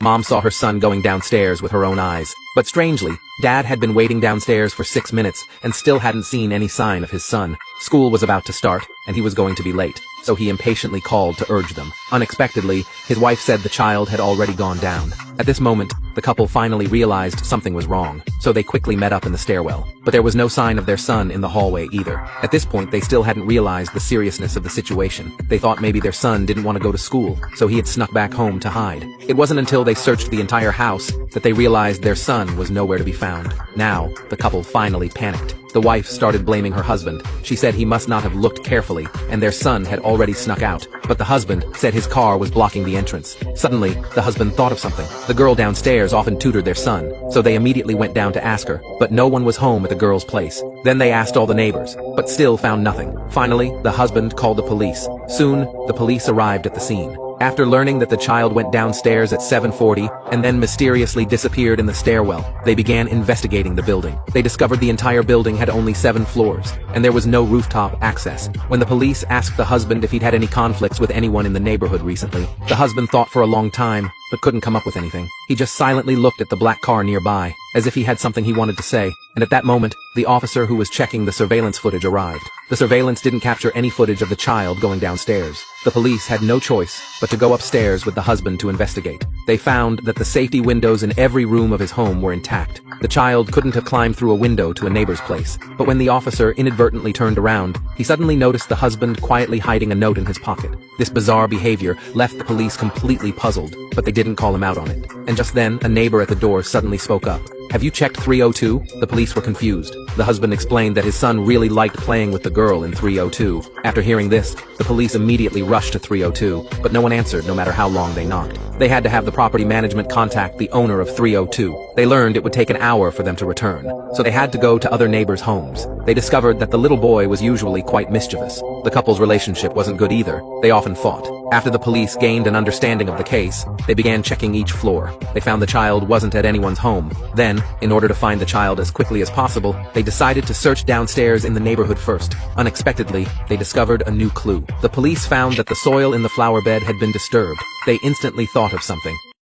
Mom saw her son going downstairs with her own eyes. But strangely, Dad had been waiting downstairs for 6 minutes and still hadn't seen any sign of his son. School was about to start, and he was going to be late, so he impatiently called to urge them. Unexpectedly, his wife said the child had already gone down. At this moment, the couple finally realized something was wrong, so they quickly met up in the stairwell. But there was no sign of their son in the hallway either. At this point, they still hadn't realized the seriousness of the situation. They thought maybe their son didn't want to go to school, so he had snuck back home to hide. It wasn't until they searched the entire house that they realized their son was nowhere to be found. Now, the couple finally panicked. The wife started blaming her husband. She said he must not have looked carefully, and their son had already snuck out. But the husband said his car was blocking the entrance. Suddenly, the husband thought of something. The girl downstairs often tutored their son, so they immediately went down to ask her, but no one was home at the girl's place. Then they asked all the neighbors, but still found nothing. Finally, the husband called the police. Soon, the police arrived at the scene. After learning that the child went downstairs at 7:40 and then mysteriously disappeared in the stairwell, they began investigating the building. They discovered the entire building had only 7 floors, and there was no rooftop access. When the police asked the husband if he'd had any conflicts with anyone in the neighborhood recently, the husband thought for a long time, but couldn't come up with anything. He just silently looked at the black car nearby, as if he had something he wanted to say, and at that moment, the officer who was checking the surveillance footage arrived. The surveillance didn't capture any footage of the child going downstairs. The police had no choice but to go upstairs with the husband to investigate. They found that the safety windows in every room of his home were intact. The child couldn't have climbed through a window to a neighbor's place, but when the officer inadvertently turned around, he suddenly noticed the husband quietly hiding a note in his pocket. This bizarre behavior left the police completely puzzled, but they didn't call him out on it. And just then, a neighbor at the door suddenly spoke up. "Have you checked 302? The police were confused. The husband explained that his son really liked playing with the girl in 302. After hearing this, the police immediately rushed to 302, but no one answered no matter how long they knocked. They had to have the property management contact the owner of 302. They learned it would take an hour for them to return, so they had to go to other neighbors' homes. They discovered that the little boy was usually quite mischievous. The couple's relationship wasn't good either. They often fought. After the police gained an understanding of the case, they began checking each floor. They found the child wasn't at anyone's home. Then, in order to find the child as quickly as possible, they decided to search downstairs in the neighborhood first. Unexpectedly, they discovered a new clue. The police found that the soil in the flower bed had been disturbed. They instantly thought of something.